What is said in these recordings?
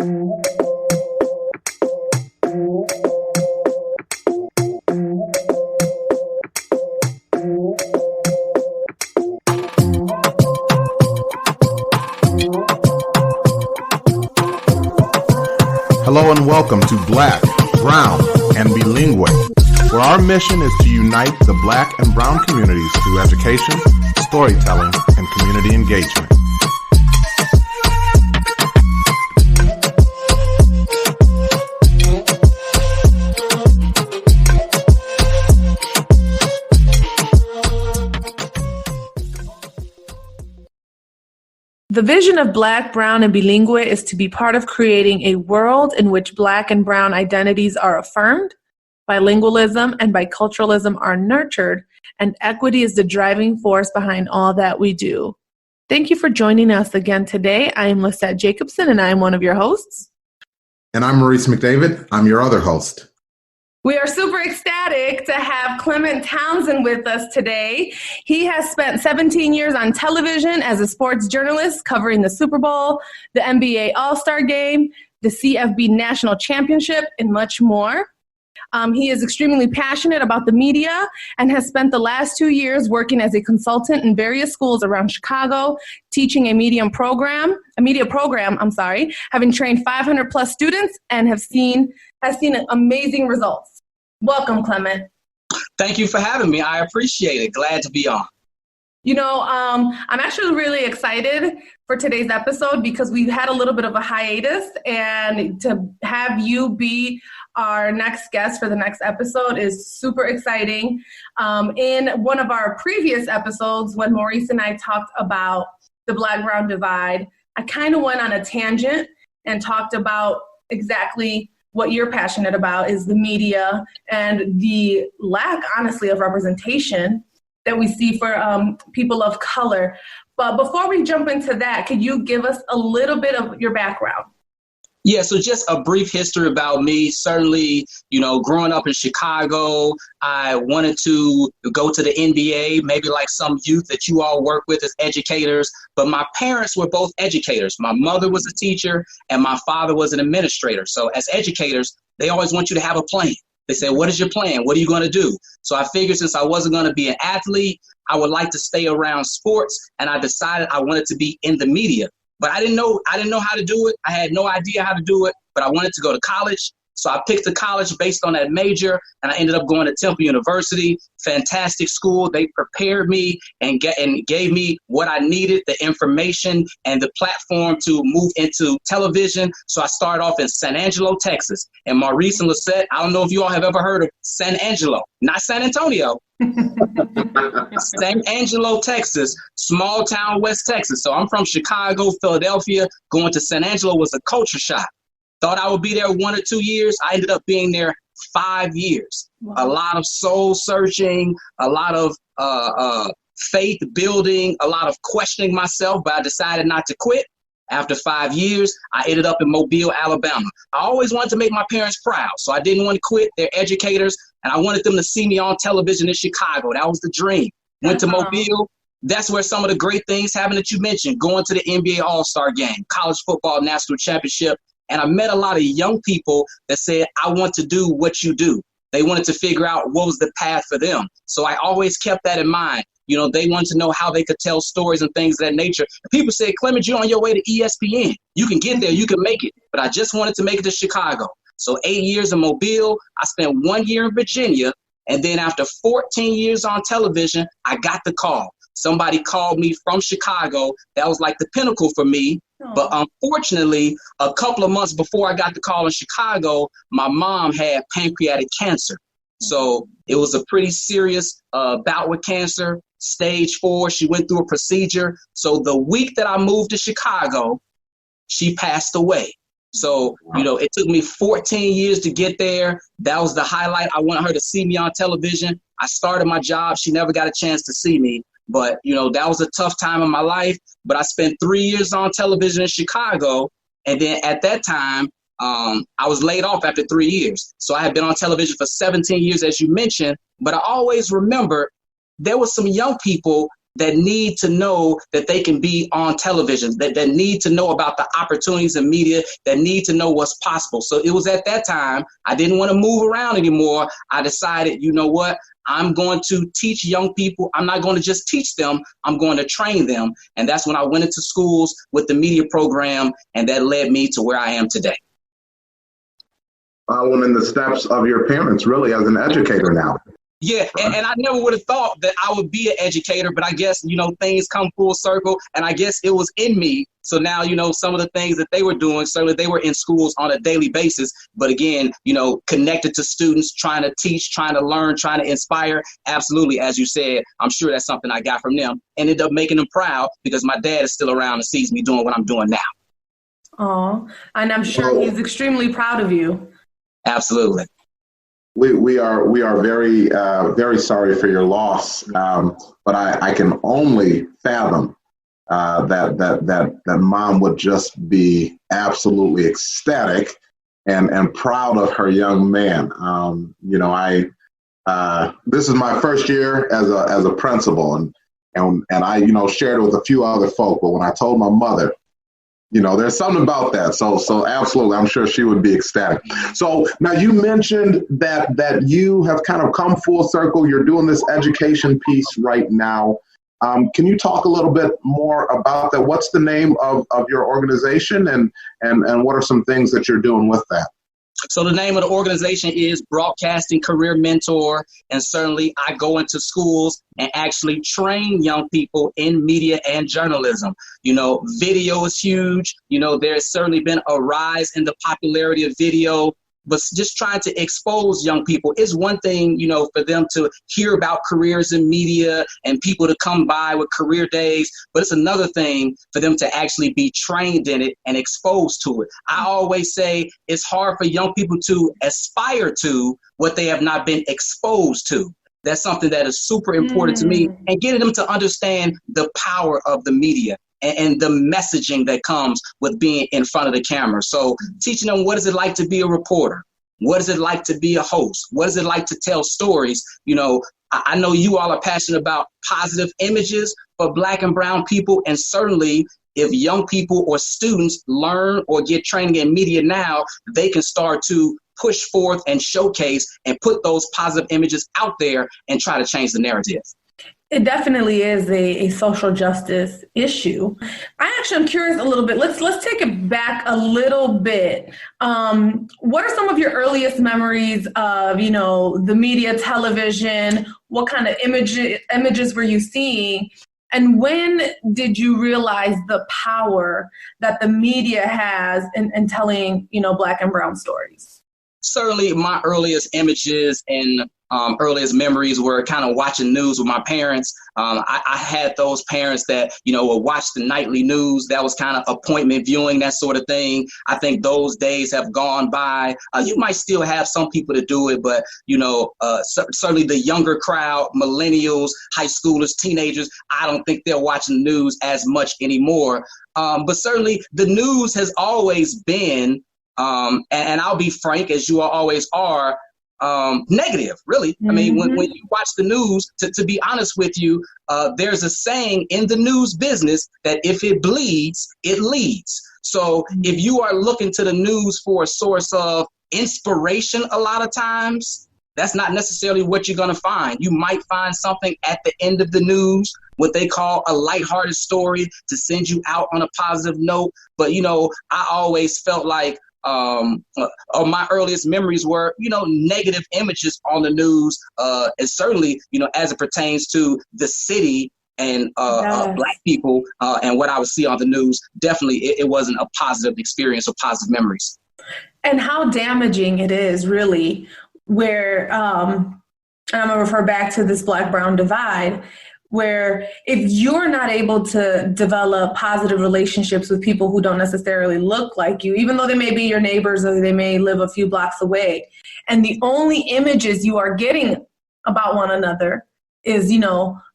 Hello and welcome to Black, Brown, and Bilingue, where our mission is to unite the Black and Brown communities through education, storytelling, and community engagement. The vision of Black, Brown, and Bilingue is to be part of creating a world in which Black and Brown identities are affirmed, bilingualism and biculturalism are nurtured, and equity is the driving force behind all that we do. Thank you for joining us again today. I am Lissette Jacobson, and I am one of your hosts. And I'm Maurice McDavid. I'm your other host. We are super ecstatic to have Clement Townsend with us today. He has spent 17 years on television as a sports journalist covering the Super Bowl, the NBA All-Star Game, the CFB National Championship, and much more. He is extremely passionate about the media and has spent the last 2 years working as a consultant in various schools around Chicago, teaching a media program, having trained 500 plus students and has seen amazing results. Welcome, Clement. Thank you for having me. I appreciate it. Glad to be on. You know, I'm actually really excited for today's episode because we've had a little bit of a hiatus, and to have you be our next guest for the next episode is super exciting. In one of our previous episodes, when Maurice and I talked about the Black-Brown divide, I kind of went on a tangent and talked about exactly what you're passionate about is the media and the lack, honestly, of representation that we see for people of color. But before we jump into that, could you give us a little bit of your background? Yeah, so just a brief history about me. Certainly, growing up in Chicago, I wanted to go to the NBA, maybe like some youth that you all work with as educators. But my parents were both educators. My mother was a teacher and my father was an administrator. So as educators, they always want you to have a plan. They say, what is your plan? What are you going to do? So I figured since I wasn't going to be an athlete, I would like to stay around sports. And I decided I wanted to be in the media. But I didn't know how to do it. I had no idea how to do it, but I wanted to go to college. So I picked a college based on that major, and I ended up going to Temple University. Fantastic school. They prepared me and gave me what I needed, the information and the platform to move into television. So I started off in San Angelo, Texas. And Maurice and Lissette, I don't know if you all have ever heard of San Angelo, not San Antonio. San Angelo, Texas, small town, West Texas. So I'm from Chicago, Philadelphia. Going to San Angelo was a culture shock. Thought I would be there 1 or 2 years. I ended up being there 5 years. Wow. A lot of soul searching, a lot of faith building, a lot of questioning myself, but I decided not to quit. After 5 years, I ended up in Mobile, Alabama. I always wanted to make my parents proud, so I didn't want to quit. They're educators, and I wanted them to see me on television in Chicago. That was the dream. Went to Mobile. That's where some of the great things happened that you mentioned, going to the NBA All-Star Game, college football national championship. And I met a lot of young people that said, I want to do what you do. They wanted to figure out what was the path for them. So I always kept that in mind. They wanted to know how they could tell stories and things of that nature. And people say, Clement, you're on your way to ESPN. You can get there. You can make it. But I just wanted to make it to Chicago. So 8 years in Mobile. I spent 1 year in Virginia. And then after 14 years on television, I got the call. Somebody called me from Chicago. That was like the pinnacle for me. But unfortunately, a couple of months before I got the call in Chicago, my mom had pancreatic cancer. So it was a pretty serious bout with cancer, stage 4. She went through a procedure. So the week that I moved to Chicago, she passed away. So, it took me 14 years to get there. That was the highlight. I wanted her to see me on television. I started my job. She never got a chance to see me. But, that was a tough time in my life. But I spent 3 years on television in Chicago. And then at that time, I was laid off after 3 years. So I had been on television for 17 years, as you mentioned. But I always remember there were some young people that need to know that they can be on television, that need to know about the opportunities in media, that need to know what's possible. So it was at that time, I didn't want to move around anymore. I decided, you know what? I'm going to teach young people. I'm not going to just teach them. I'm going to train them. And that's when I went into schools with the media program, and that led me to where I am today. Following in the steps of your parents, really, as an educator now. Yeah, and I never would have thought that I would be an educator, but I guess, things come full circle, and I guess it was in me. So now, some of the things that they were doing, certainly they were in schools on a daily basis, but again, connected to students, trying to teach, trying to learn, trying to inspire. Absolutely, as you said, I'm sure that's something I got from them. Ended up making them proud because my dad is still around and sees me doing what I'm doing now. Oh, and I'm sure he's extremely proud of you. Absolutely. We are very very sorry for your loss, but I can only fathom that mom would just be absolutely ecstatic and proud of her young man. This is my first year as a principal, and I shared it with a few other folk. But when I told my mother, there's something about that. So absolutely, I'm sure she would be ecstatic. So now you mentioned that you have kind of come full circle. You're doing this education piece right now. Can you talk a little bit more about that? What's the name of your organization, and what are some things that you're doing with that? So the name of the organization is Broadcasting Career Mentor, and certainly I go into schools and actually train young people in media and journalism. Video is huge. There's certainly been a rise in the popularity of video, but just trying to expose young people is one thing, for them to hear about careers in media and people to come by with career days. But it's another thing for them to actually be trained in it and exposed to it. I always say it's hard for young people to aspire to what they have not been exposed to. That's something that is super important to me, and getting them to understand the power of the media and the messaging that comes with being in front of the camera. So teaching them, what is it like to be a reporter? What is it like to be a host? What is it like to tell stories? I know you all are passionate about positive images for Black and brown people. And certainly if young people or students learn or get training in media now, they can start to push forth and showcase and put those positive images out there and try to change the narrative. It definitely is a social justice issue. I actually am curious a little bit. Let's take it back a little bit. What are some of your earliest memories of, the media, television? What kind of images were you seeing? And when did you realize the power that the media has in telling, Black and brown stories? Certainly my earliest images and earliest memories were kind of watching news with my parents. I had those parents that, would watch the nightly news. That was kind of appointment viewing, that sort of thing. I think those days have gone by. You might still have some people to do it, but, certainly the younger crowd, millennials, high schoolers, teenagers, I don't think they're watching the news as much anymore. But certainly the news has always been, and I'll be frank, as you always are, negative, really. I mean, when you watch the news, to be honest with you, there's a saying in the news business that if it bleeds, it leads. So if you are looking to the news for a source of inspiration, a lot of times, that's not necessarily what you're going to find. You might find something at the end of the news, what they call a lighthearted story to send you out on a positive note. But, I always felt like my earliest memories were, negative images on the news, and certainly, as it pertains to the city and Black people and what I would see on the news, definitely it wasn't a positive experience or positive memories. And how damaging it is, really, where, and I'm going to refer back to this Black-brown divide, where if you're not able to develop positive relationships with people who don't necessarily look like you, even though they may be your neighbors or they may live a few blocks away, and the only images you are getting about one another is,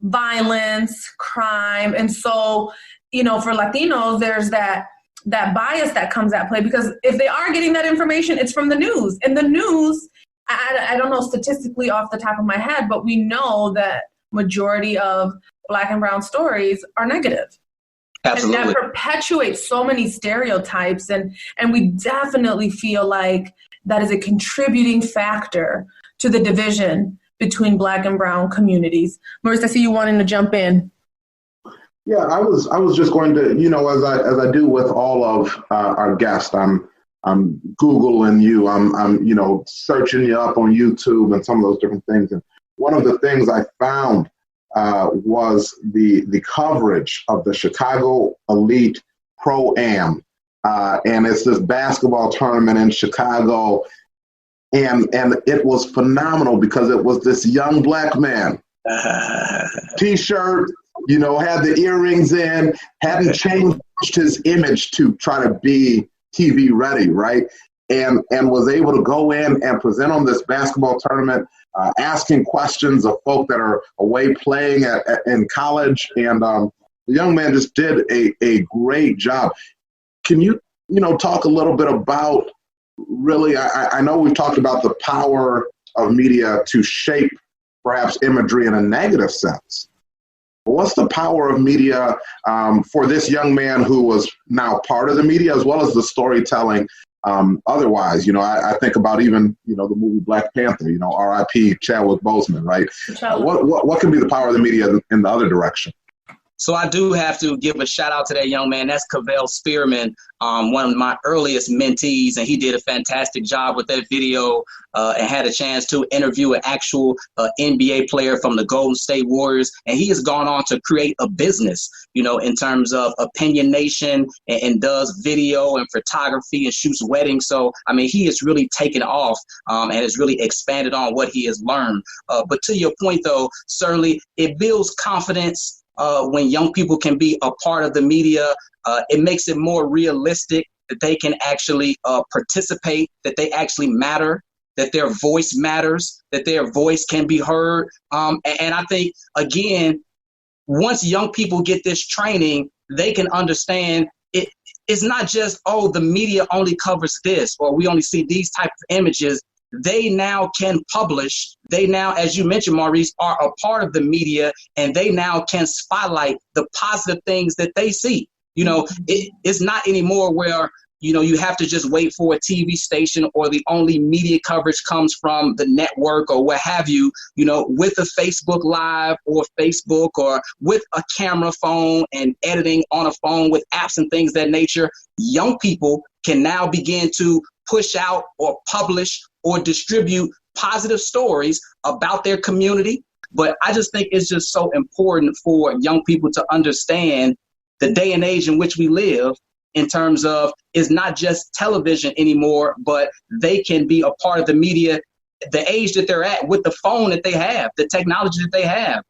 violence, crime. And so, for Latinos, there's that bias that comes at play, because if they are getting that information, it's from the news. And the news, I don't know statistically off the top of my head, but we know that majority of Black and brown stories are negative. Absolutely. And that perpetuates so many stereotypes. And we definitely feel like that is a contributing factor to the division between Black and brown communities. Maurice, I see you wanting to jump in. Yeah, I was just going to, as I do with all of our guests, I'm Googling you, I'm searching you up on YouTube and some of those different things. And one of the things I found was the coverage of the Chicago Elite Pro-Am. And it's this basketball tournament in Chicago. And it was phenomenal because it was this young Black man, T-shirt, had the earrings in, hadn't changed his image to try to be TV ready, right? And was able to go in and present on this basketball tournament, asking questions of folk that are away playing in college. And the young man just did a great job. Can you, talk a little bit about really, I know we've talked about the power of media to shape perhaps imagery in a negative sense. What's the power of media for this young man who was now part of the media as well as the storytelling otherwise? I think about even, the movie Black Panther, R.I.P. Chadwick Boseman, right? What can be the power of the media in the other direction? So I do have to give a shout out to that young man. That's Cavell Spearman, one of my earliest mentees, and he did a fantastic job with that video and had a chance to interview an actual NBA player from the Golden State Warriors. And he has gone on to create a business, in terms of opinionation and does video and photography and shoots weddings. So, he has really taken off and has really expanded on what he has learned. But to your point, though, certainly it builds confidence. When young people can be a part of the media, it makes it more realistic that they can actually participate, that they actually matter, that their voice matters, that their voice can be heard. And I think, again, once young people get this training, they can understand it's not just, the media only covers this, or we only see these types of images. They now can publish. They now, as you mentioned, Maurice, are a part of the media, and they now can spotlight the positive things that they see. It's not anymore where, you have to just wait for a TV station or the only media coverage comes from the network or what have you, with a Facebook Live or Facebook or with a camera phone and editing on a phone with apps and things of that nature. Young people can now begin to push out or publish or distribute positive stories about their community. But I just think it's just so important for young people to understand the day and age in which we live, in terms of it's not just television anymore, but they can be a part of the media, the age that they're at, with the phone that they have, the technology that they have,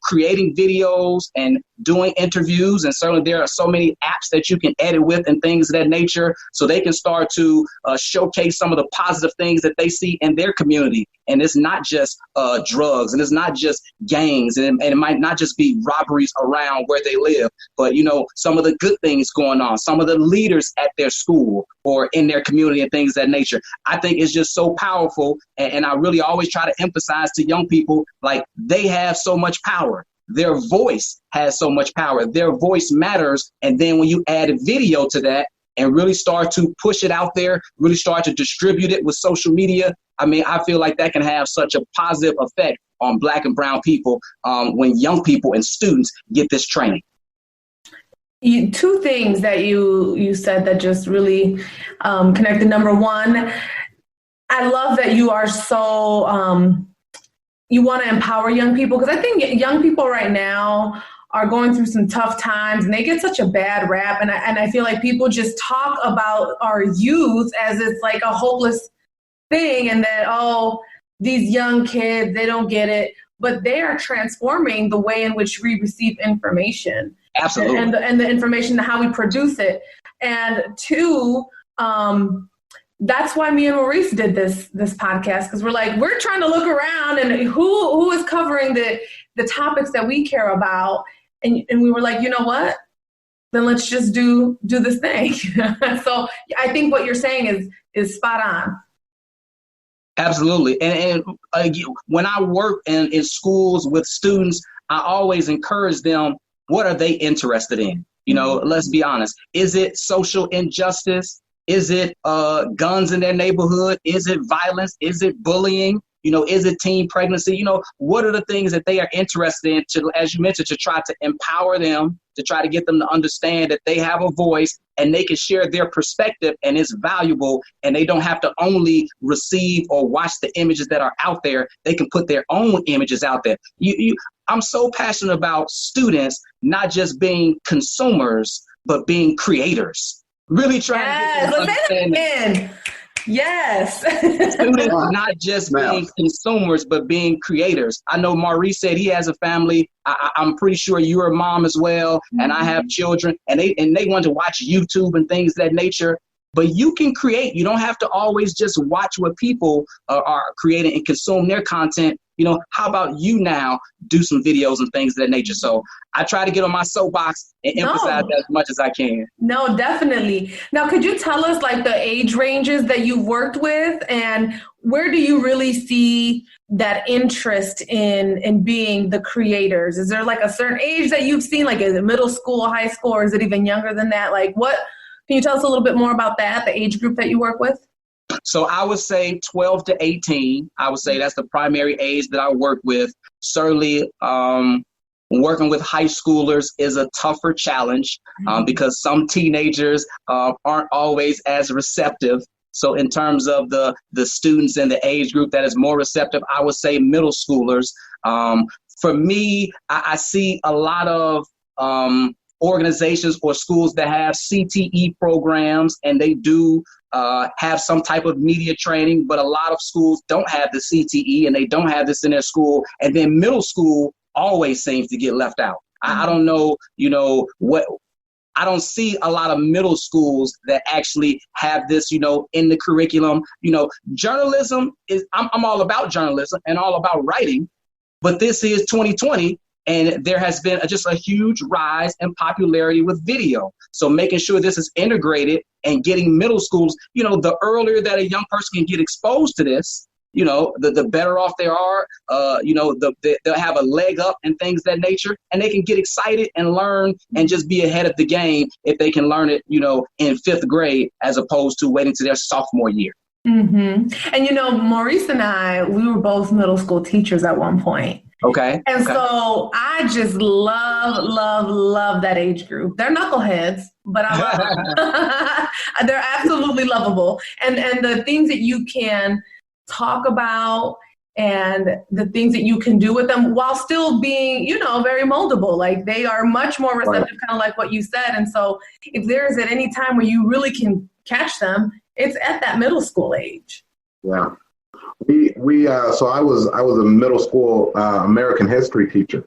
creating videos and doing interviews. And certainly there are so many apps that you can edit with and things of that nature, so they can start to showcase some of the positive things that they see in their community. And it's not just drugs, and it's not just gangs, and it might not just be robberies around where they live, but, some of the good things going on, some of the leaders at their school or in their community and things of that nature. I think it's just so powerful. And I really always try to emphasize to young people, like, they have so much power. Their voice has so much power. Their voice matters. And then when you add a video to that and really start to push it out there, really start to distribute it with social media, I feel like that can have such a positive effect on Black and brown people when young people and students get this training. Two things that you said that just really connected. Number one, I love that you are so, you want to empower young people, because I think young people right now are going through some tough times, and they get such a bad rap. And I feel like people just talk about our youth as it's like a hopeless thing, and that, these young kids, they don't get it. But they are transforming the way in which we receive information. Absolutely. And the information, how we produce it. And two, that's why me and Maurice did this podcast, because we're trying to look around and who is covering the topics that we care about. And we were like, you know what? Then let's just do this thing. So I think what you're saying is spot on. Absolutely. And when I work in schools with students, I always encourage them, what are they interested in? You know, let's be honest. Is it social injustice? Is it guns in their neighborhood? Is it violence? Is it bullying? You know, is it teen pregnancy? You know, what are the things that they are interested in to, as you mentioned, to try to empower them, to try to get them to understand that they have a voice and they can share their perspective and it's valuable, and they don't have to only receive or watch the images that are out there. They can put their own images out there. I'm so passionate about students not just being consumers, but being creators. Really trying to get them to understand. Yes. Students not just being consumers, but being creators. I know Maurice said he has a family. I'm pretty sure you're a mom as well. And I have children, and they want to watch YouTube and things of that nature. But you can create. You don't have to always just watch what people are creating and consume their content. You know, how about you now do some videos and things of that nature? So I try to get on my soapbox and emphasize that as much as I can. No, definitely. Now, could you tell us like the age ranges that you've worked with, and where do you really see that interest in being the creators? Is there like a certain age that you've seen, like is it middle school, high school, or is it even younger than that? Like can you tell us a little bit more about that, the age group that you work with? So I would say 12 to 18. I would say that's the primary age that I work with. Certainly, working with high schoolers is a tougher challenge because some teenagers aren't always as receptive. So in terms of the students in the age group that is more receptive, I would say middle schoolers. For me, I see a lot of organizations or schools that have CTE programs, and they do have some type of media training, but a lot of schools don't have the CTE and they don't have this in their school. And then middle school always seems to get left out. I don't know, I don't see a lot of middle schools that actually have this, in the curriculum. Journalism is, I'm all about journalism and all about writing, but this is 2020. And there has been just a huge rise in popularity with video. So making sure this is integrated and getting middle schools, the earlier that a young person can get exposed to this, the better off they are. They'll have a leg up and things of that nature, and they can get excited and learn and just be ahead of the game if they can learn it, in fifth grade as opposed to waiting to their sophomore year. Mm-hmm. And, Maurice and I, we were both middle school teachers at one point. Okay. And so I just love that age group. They're knuckleheads, but I love them. They're absolutely lovable. And the things that you can talk about and the things that you can do with them while still being, very moldable. Like they are much more receptive, kind of like what you said. And so if there is at any time where you really can catch them, it's at that middle school age. Yeah. So I was a middle school American history teacher,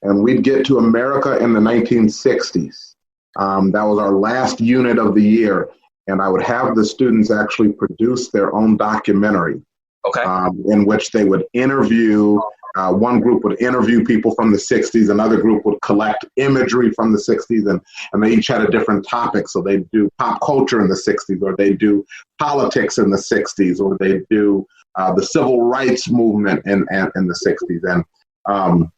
and we'd get to America in the 1960s. That was our last unit of the year, and I would have the students actually produce their own documentary. Okay. In which they would interview. One group would interview people from the 60s, another group would collect imagery from the 60s, and they each had a different topic. So they'd do pop culture in the 60s, or they'd do politics in the 60s, or they'd do the civil rights movement in the 60s. And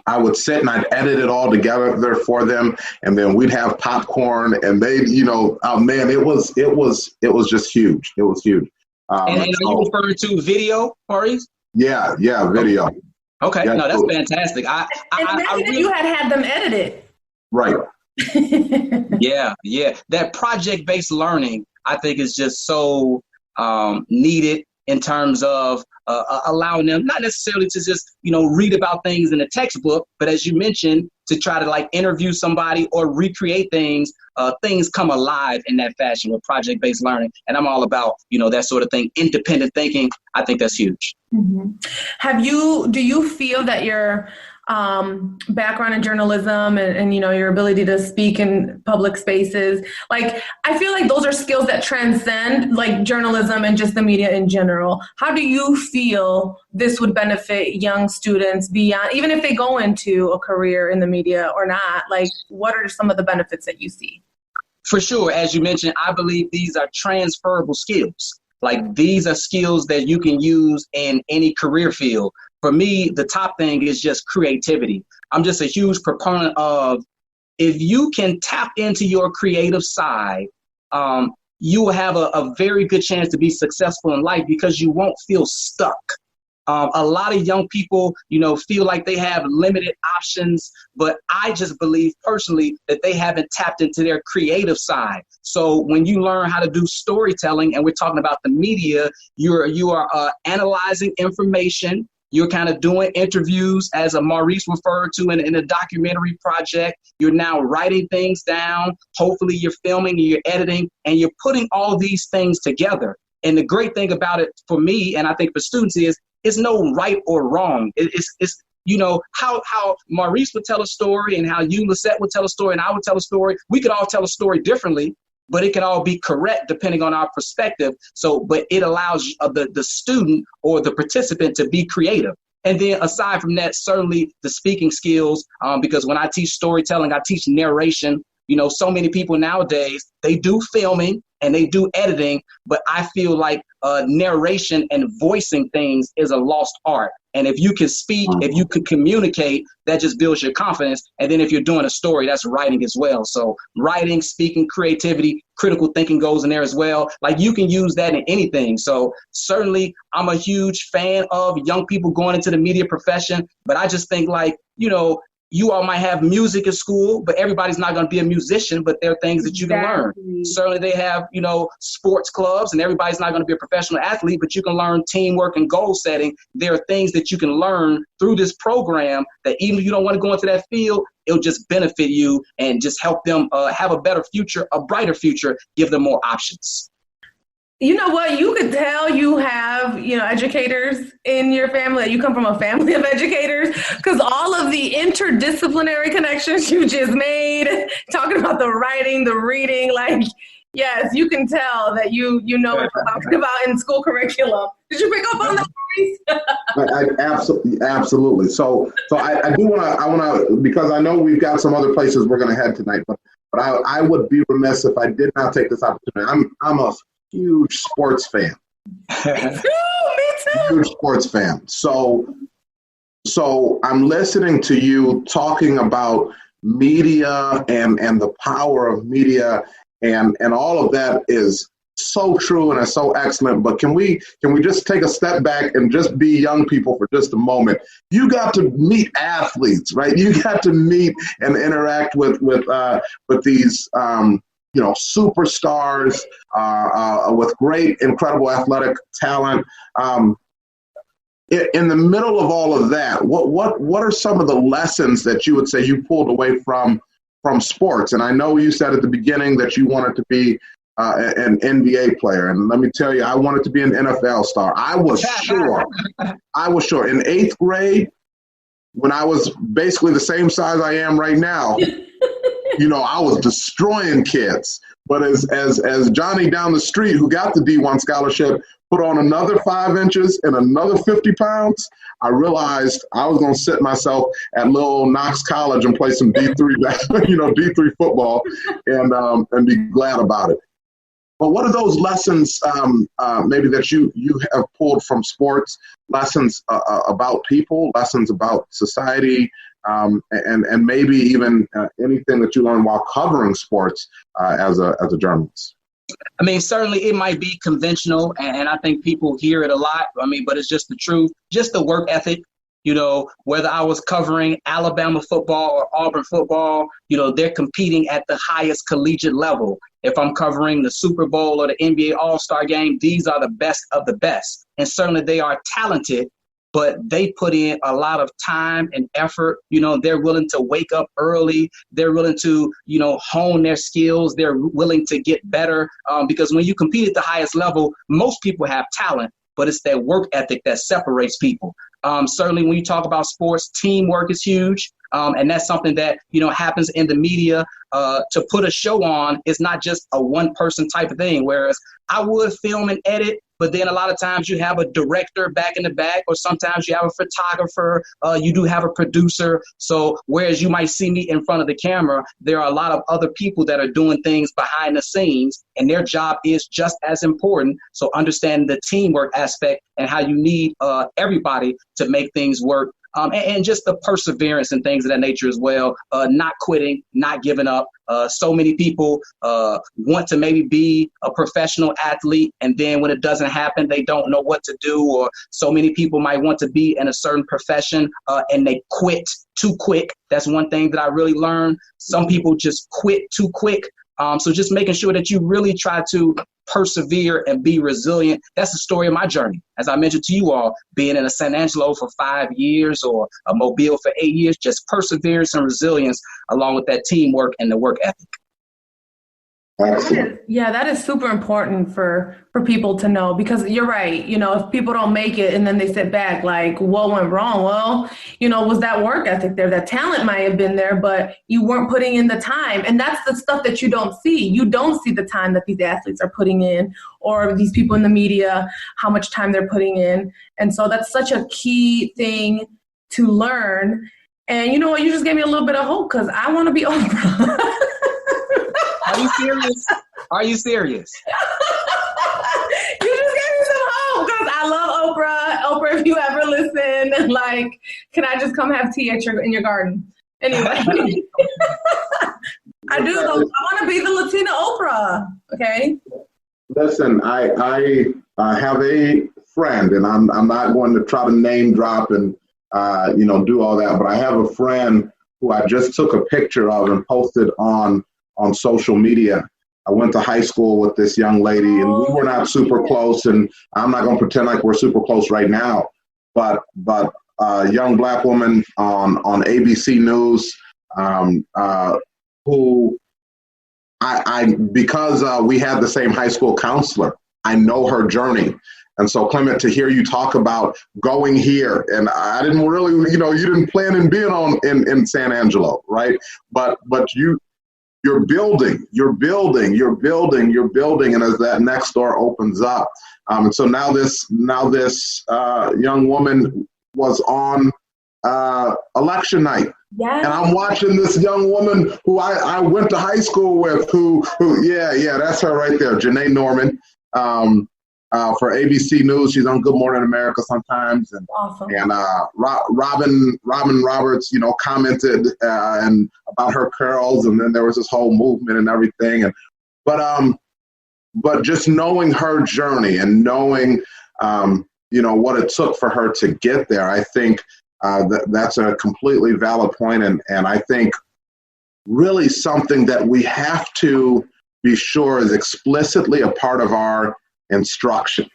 I would sit and I'd edit it all together there for them, and then we'd have popcorn, and they'd, man, it was just huge. It was huge. And are you referring to video, Maurice? Yeah, video. Okay, yeah, no, that's cool. Fantastic. Imagine if you had them edited. Right. Yeah. That project-based learning, I think, is just so needed in terms of allowing them not necessarily to just, read about things in a textbook, but as you mentioned, to try to interview somebody or recreate things. Things come alive in that fashion with project-based learning. And I'm all about, that sort of thing. Independent thinking. I think that's huge. Mm-hmm. Do you feel that your background in journalism and your ability to speak in public spaces, I feel like those are skills that transcend journalism and just the media in general. How do you feel this would benefit young students beyond, even if they go into a career in the media or not? What are some of the benefits that you see? For sure. As you mentioned, I believe these are transferable skills. These are skills that you can use in any career field. for me, the top thing is just creativity. I'm just a huge proponent of, if you can tap into your creative side, you will have a very good chance to be successful in life because you won't feel stuck. A lot of young people, feel like they have limited options, but I just believe personally that they haven't tapped into their creative side. So when you learn how to do storytelling, and we're talking about the media, you are analyzing information. You're kind of doing interviews, as Maurice referred to in a documentary project. You're now writing things down. Hopefully you're filming and you're editing, and you're putting all these things together. And the great thing about it for me, and I think for students, is it's no right or wrong. It's how Maurice would tell a story, and how you, Lissette, would tell a story, and I would tell a story. We could all tell a story differently, but it can all be correct depending on our perspective. But it allows the student or the participant to be creative. And then aside from that, certainly the speaking skills, because when I teach storytelling, I teach narration. So many people nowadays, they do filming and they do editing, but I feel like narration and voicing things is a lost art. And if you can speak, if you can communicate, that just builds your confidence. And then if you're doing a story, that's writing as well. So writing, speaking, creativity, critical thinking goes in there as well. Like, you can use that in anything. So certainly I'm a huge fan of young people going into the media profession, but I just think, like, you all might have music at school, but everybody's not going to be a musician, but there are things that you can learn. Certainly they have, sports clubs, and everybody's not going to be a professional athlete, but you can learn teamwork and goal setting. There are things that you can learn through this program that even if you don't want to go into that field, it'll just benefit you and just help them have a better future, a brighter future, give them more options. You know what? You could tell you have, educators in your family. You come from a family of educators, because all of the interdisciplinary connections you just made, talking about the writing, the reading, like, yes, you can tell that you know what you're talking about in school curriculum. Did you pick up on that, Maurice? Absolutely. So I do want to, because I know we've got some other places we're going to head tonight, but I would be remiss if I did not take this opportunity. I'm a huge sports fan. Me too. Huge sports fan. So I'm listening to you talking about media and the power of media, and all of that is so true and it's so excellent. But can we just take a step back and just be young people for just a moment? You got to meet athletes, right? You got to meet and interact with these superstars with great, incredible athletic talent. In the middle of all of that, what are some of the lessons that you would say you pulled away from sports? And I know you said at the beginning that you wanted to be an NBA player, and let me tell you, I wanted to be an NFL star. I was sure. In 8th grade, when I was basically the same size I am right now, I was destroying kids. But as Johnny down the street, who got the D1 scholarship, put on another 5 inches and another 50 pounds, I realized I was going to sit myself at little Knox College and play some D3, D3 football, and be glad about it. But what are those lessons maybe that you have pulled from sports, lessons about people, lessons about society, and maybe even anything that you learned while covering sports as a journalist? I mean, certainly it might be conventional, and I think people hear it a lot. But it's just the truth, just the work ethic. Whether I was covering Alabama football or Auburn football, they're competing at the highest collegiate level. If I'm covering the Super Bowl or the NBA All-Star game, these are the best of the best. And certainly they are talented, but they put in a lot of time and effort. They're willing to wake up early. They're willing to, hone their skills. They're willing to get better because when you compete at the highest level, most people have talent, but it's their work ethic that separates people. Certainly when you talk about sports, teamwork is huge. And that's something that, happens in the media. To put a show on is not just a one-person type of thing, whereas I would film and edit, but then a lot of times you have a director back in the back, or sometimes you have a photographer, you do have a producer. So whereas you might see me in front of the camera, there are a lot of other people that are doing things behind the scenes, and their job is just as important. So understand the teamwork aspect and how you need everybody to make things work. And just the perseverance and things of that nature as well. Not quitting, not giving up. So many people want to maybe be a professional athlete, and then when it doesn't happen, they don't know what to do. Or so many people might want to be in a certain profession and they quit too quick. That's one thing that I really learned. Some people just quit too quick. So just making sure that you really try to persevere and be resilient. That's the story of my journey. As I mentioned to you all, being in a San Angelo for 5 years or a Mobile for 8 years, just perseverance and resilience along with that teamwork and the work ethic. That is super important for people to know, because you're right. If people don't make it and then they sit back like, what went wrong? Well, was that work ethic there? That talent might have been there, but you weren't putting in the time. And that's the stuff that you don't see. You don't see the time that these athletes are putting in, or these people in the media, how much time they're putting in. And so that's such a key thing to learn. And you know what? You just gave me a little bit of hope, because I want to be Oprah. Are you serious? Are you serious? You just gave me some hope, because I love Oprah. Oprah, if you ever listen, can I just come have tea in your garden? Anyway, I do. I want to be the Latina Oprah. Okay. Listen, I have a friend, and I'm not going to try to name drop and do all that, but I have a friend who I just took a picture of and posted on social media. I went to high school with this young lady, and we were not super close, and I'm not going to pretend like we're super close right now, but a young Black woman on ABC News who because we had the same high school counselor, I know her journey. And so, Clement, to hear you talk about going here, and I didn't really, you didn't plan on being in San Angelo, right? But you're building, and as that next door opens up. And so now this young woman was on election night. Yes. And I'm watching this young woman who I went to high school with, who that's her right there, Janae Norman, for ABC News. She's on Good Morning America sometimes. And, awesome. And Robin Roberts, commented and about her curls, and then there was this whole movement and everything. But just knowing her journey and knowing, what it took for her to get there, I think that's a completely valid point, and I think really something that we have to be sure is explicitly a part of our instruction,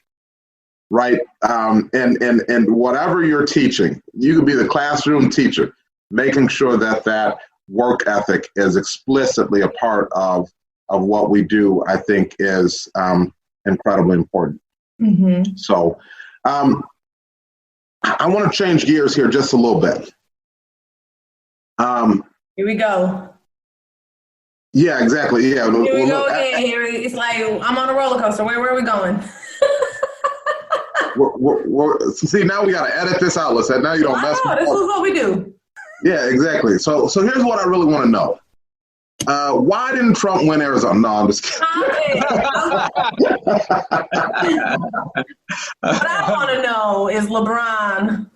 right? And whatever you're teaching, you could be the classroom teacher, making sure that work ethic is explicitly a part of what we do, I think is incredibly important. Mm-hmm. So I want to change gears here just a little bit. Here we go. Yeah, exactly. Yeah. Here we go again. It's like I'm on a roller coaster. Where are we going? See, now we got to edit this out. Lissette. Now you don't mess with this is what we do. Yeah, exactly. So here's what I really want to know. Why didn't Trump win Arizona? No, I'm just kidding. What I want to know is LeBron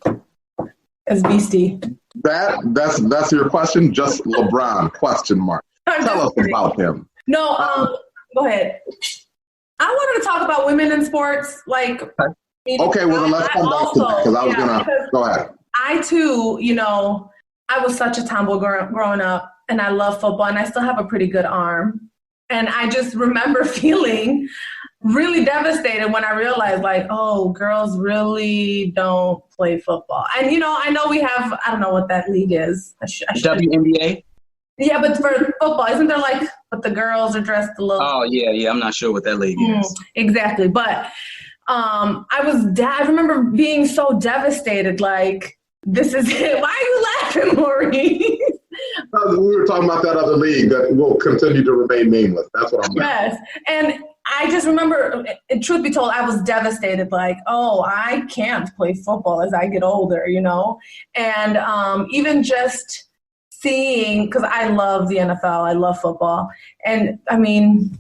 as Beastie. That's your question? Just LeBron, question mark. Tell us about him. No, go ahead. I wanted to talk about women in sports. Okay, well, then let's come back to that, because I was going to go ahead. I, too, I was such a tomboy growing up, and I love football, and I still have a pretty good arm. And I just remember feeling really devastated when I realized, girls really don't play football. And, I know we have, I don't know what that league is. WNBA? Yeah, but for football, isn't there but the girls are dressed a little. Oh, yeah. I'm not sure what that league is. Exactly. But I remember being so devastated, this is it. Why are you laughing, Maurice? We were talking about that other league that will continue to remain nameless. That's what I'm saying. Yes. And I just remember, truth be told, I was devastated, like, oh, I can't play football as I get older, you know? And even just seeing, because I love the NFL, I love football. And I mean,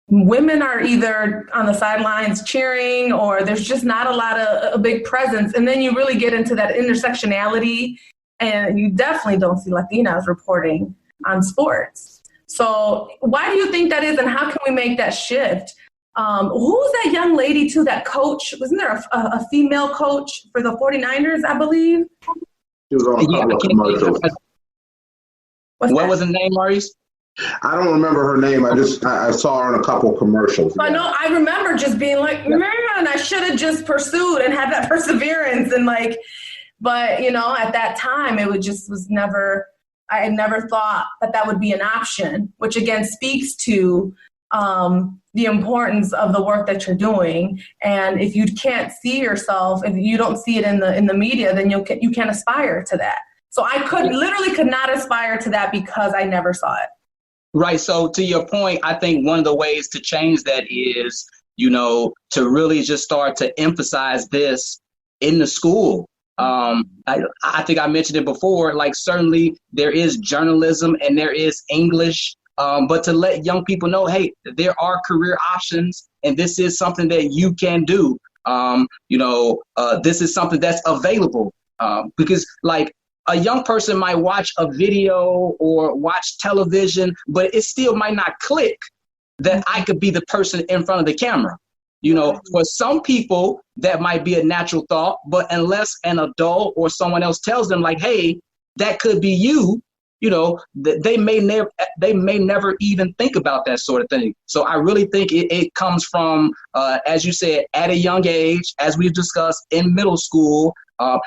women are either on the sidelines cheering, or there's just not a big presence. And then you really get into that intersectionality, and you definitely don't see Latinas reporting on sports. So why do you think that is, and how can we make that shift? Who's that young lady, too, that coach? Wasn't there a female coach for the 49ers, I believe? She was on a couple of commercials. What was the name, Maurice? I don't remember her name. I saw her in a couple of commercials. I know. I remember just being like, man, I should have just pursued and had that perseverance. And like, but, you know, at that time, it was never... I never thought that would be an option, which again speaks to the importance of the work that you're doing. And if you can't see yourself, if you don't see it in the media, then you can't aspire to that. So I literally could not aspire to that because I never saw it. Right. So to your point, I think one of the ways to change that is, you know, to really just start to emphasize this in the school. I think I mentioned it before, like certainly there is journalism and there is English, but to let young people know, hey, there are career options and this is something that you can do. This is something that's available because like a young person might watch a video or watch television, but it still might not click that I could be the person in front of the camera. You know, for some people, that might be a natural thought, but unless an adult or someone else tells them like, hey, that could be you, you know, they may never even think about that sort of thing. So I really think it comes from, as you said, at a young age, as we've discussed in middle school,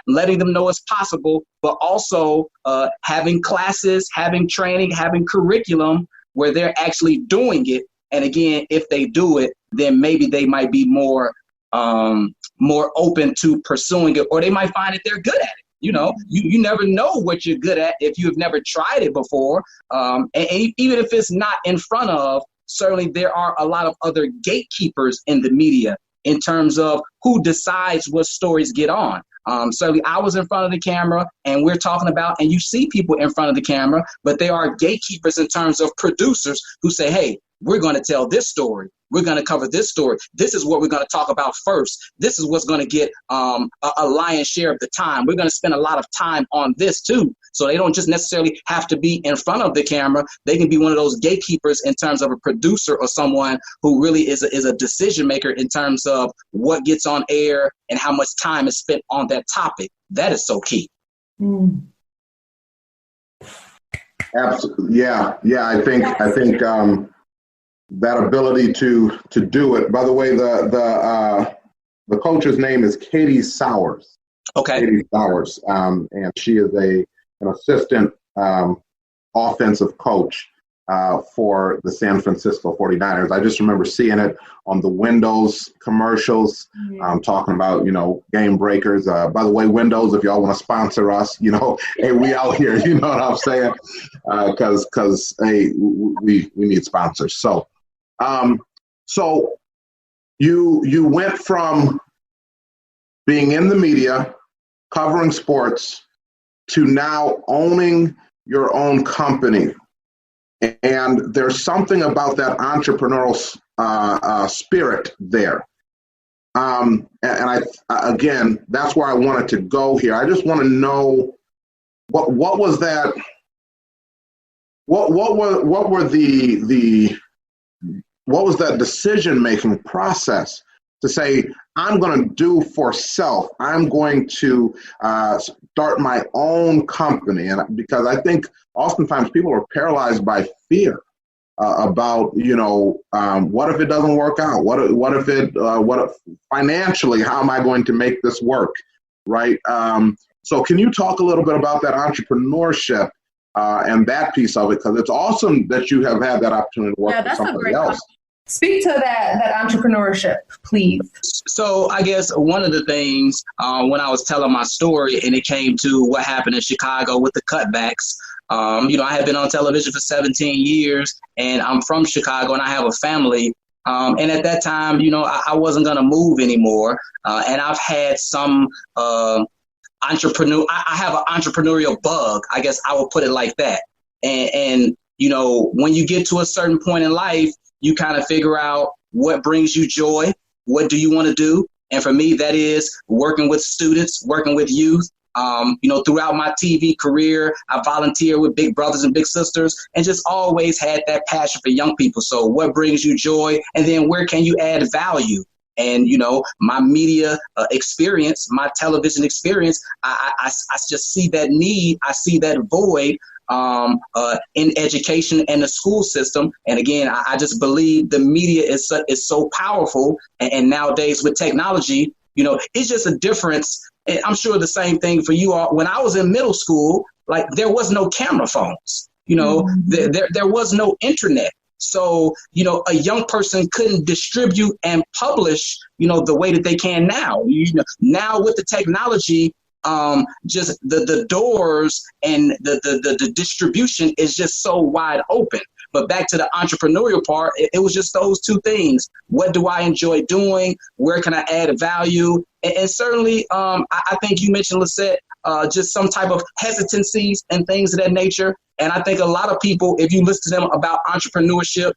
letting them know it's possible, but also having classes, having training, having curriculum where they're actually doing it. And again, if they do it, then maybe they might be more open to pursuing it, or they might find that they're good at it. You know, you never know what you're good at if you've never tried it before. And even if it's not in front of, certainly there are a lot of other gatekeepers in the media in terms of who decides what stories get on. Certainly I was in front of the camera and we're talking about, and you see people in front of the camera, but there are gatekeepers in terms of producers who say, hey, we're going to tell this story. We're going to cover this story. This is what we're going to talk about first. This is what's going to get a lion's share of the time. We're going to spend a lot of time on this too. So they don't just necessarily have to be in front of the camera. They can be one of those gatekeepers in terms of a producer or someone who really is a decision maker in terms of what gets on air and how much time is spent on that topic. That is so key. Absolutely. Yeah. I think that ability to do it. By the way, the coach's name is Katie Sowers. Okay. Katie Sowers, and she is an assistant offensive coach for the San Francisco 49ers. I just remember seeing it on the Windows commercials, talking about, game breakers. By the way, Windows, if y'all want to sponsor us, hey, we out here, you know what I'm saying? Because hey, we need sponsors. So you went from being in the media, covering sports, to now owning your own company. And there's something about that entrepreneurial spirit there. And again, that's where I wanted to go here. I just want to know what was that? What was that decision-making process to say, I'm going to do for self. I'm going to start my own company. And because I think oftentimes people are paralyzed by fear about, what if it doesn't work out? What if financially, how am I going to make this work? Right. So can you talk a little bit about that entrepreneurship and that piece of it? Because it's awesome that you have had that opportunity to work with somebody else. Speak to that entrepreneurship, please. So I guess one of the things when I was telling my story and it came to what happened in Chicago with the cutbacks, I had been on television for 17 years and I'm from Chicago and I have a family. And at that time, I wasn't going to move anymore. And I've had some I have an entrepreneurial bug. I guess I would put it like that. And when you get to a certain point in life, you kind of figure out what brings you joy. What do you want to do? And for me, that is working with students, working with youth. Throughout my TV career, I volunteer with big brothers and big sisters and just always had that passion for young people. So what brings you joy? And then where can you add value? And, my media experience, my television experience, I just see that need. I see that void in education and the school system. And again, I just believe the media is so powerful. And nowadays with technology, it's just a difference. And I'm sure the same thing for you all. When I was in middle school, like there was no camera phones, there was no internet. So, a young person couldn't distribute and publish, the way that they can now. Now with the technology, just the doors and the distribution is just so wide open. But back to the entrepreneurial part, it was just those two things. What do I enjoy doing? Where can I add value? And certainly, I think you mentioned, Lissette, just some type of hesitancies and things of that nature. And I think a lot of people, if you listen to them about entrepreneurship,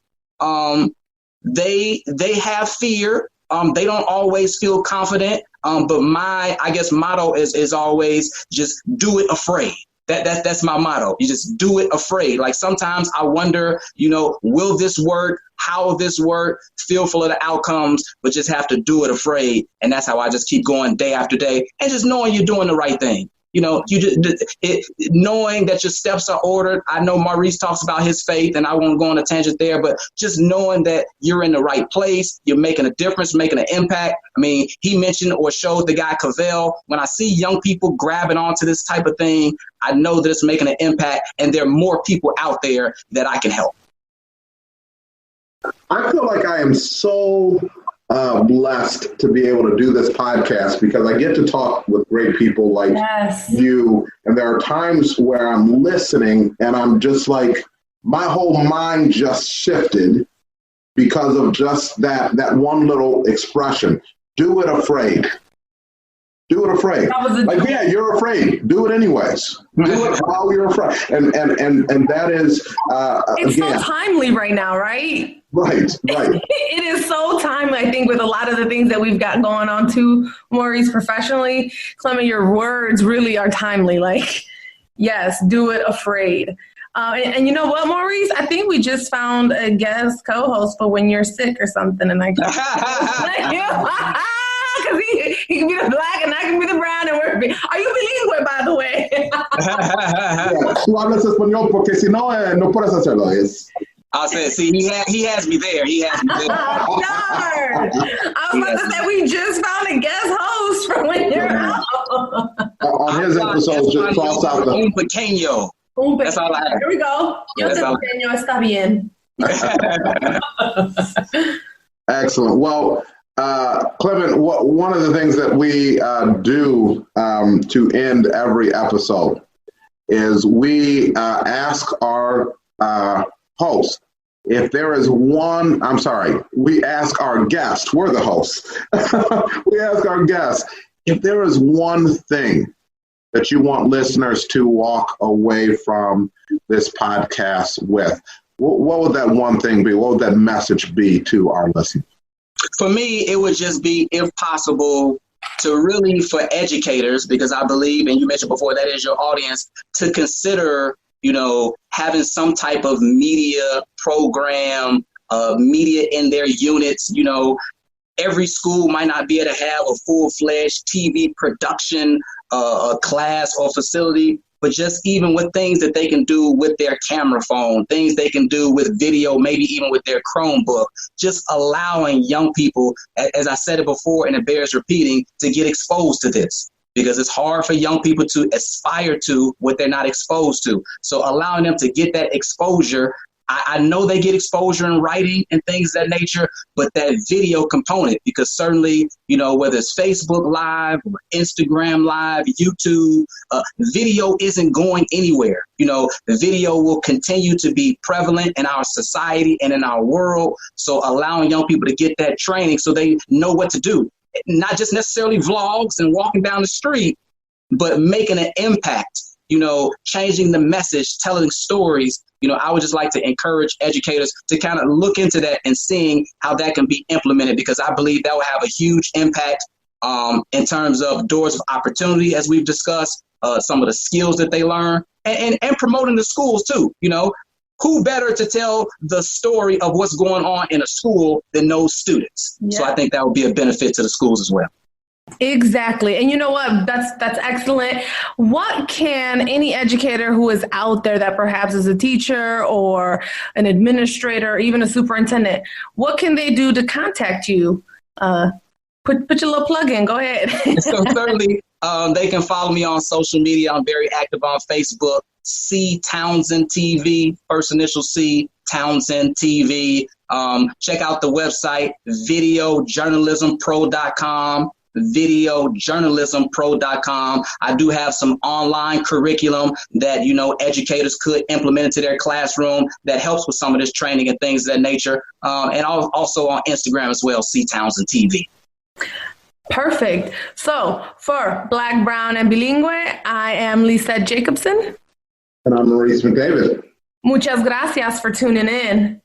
they have fear. They don't always feel confident. But my, motto is always just do it afraid. That's my motto. You just do it afraid. Like sometimes I wonder, will this work? How will this work? Fearful of the outcomes, but just have to do it afraid. And that's how I just keep going day after day and just knowing you're doing the right thing. Knowing that your steps are ordered. I know Maurice talks about his faith, and I won't go on a tangent there, but just knowing that you're in the right place, you're making a difference, making an impact. I mean, he mentioned or showed the guy Cavell. When I see young people grabbing onto this type of thing, I know that it's making an impact, and there are more people out there that I can help. I feel like I am so blessed to be able to do this podcast because I get to talk with great people like you. And there are times where I'm listening and I'm just like, my whole mind just shifted because of just that one little expression. Do it afraid. Do it afraid. Like, yeah, you're afraid. Do it anyways. Do it while you're afraid. And that is it's again, so timely right now, right? Right. It is so timely, I think, with a lot of the things that we've got going on too, Maurice, professionally. Clement, your words really are timely. Like, yes, do it afraid. And you know what, Maurice? I think we just found a guest co-host for when you're sick or something. And I because he can be the black and I can be the brown. And are you bilingüe, by the way? Tú hablas español porque si no, no puedes hacerlo. I said, see, he has me there. He has me there. I was about to say, we just found a guest host for when you're out. On his episode, just cross out the... Un pequeño. That's all I have. Here we go. Yo te pequeño está bien. Excellent. Well, Clement, one of the things that we do to end every episode is we ask our host, if there is one, we ask our guest, we're the hosts. We ask our guests, if there is one thing that you want listeners to walk away from this podcast with, what would that one thing be? What would that message be to our listeners? For me, it would just be, if possible, to really, for educators, because I believe, and you mentioned before, that is your audience, to consider having some type of media program, media in their units. Every school might not be able to have a full-fledged TV production, class or facility, but just even with things that they can do with their camera phone, things they can do with video, maybe even with their Chromebook, just allowing young people, as I said it before and it bears repeating, to get exposed to this. Because it's hard for young people to aspire to what they're not exposed to. So allowing them to get that exposure, I know they get exposure in writing and things of that nature, but that video component, because certainly, whether it's Facebook Live or Instagram Live, YouTube, video isn't going anywhere. The video will continue to be prevalent in our society and in our world. So allowing young people to get that training so they know what to do, not just necessarily vlogs and walking down the street, but making an impact, changing the message, telling stories. I would just like to encourage educators to kind of look into that and seeing how that can be implemented, because I believe that will have a huge impact in terms of doors of opportunity, as we've discussed, some of the skills that they learn, and promoting the schools too. Who better to tell the story of what's going on in a school than those students? Yeah. So I think that would be a benefit to the schools as well. Exactly. And you know what? That's excellent. What can any educator who is out there that perhaps is a teacher or an administrator, or even a superintendent, what can they do to contact you? Put your little plug in. Go ahead. So certainly they can follow me on social media. I'm very active on Facebook. C Townsend TV, first initial C, Townsend TV. Check out the website, videojournalismpro.com. videojournalismpro.com. I do have some online curriculum that, educators could implement into their classroom that helps with some of this training and things of that nature. And also on Instagram as well, C Townsend TV. Perfect. So for Black, Brown, and Bilingue, I am Lissette Jacobson. And I'm Maurice McDavid. Muchas gracias for tuning in.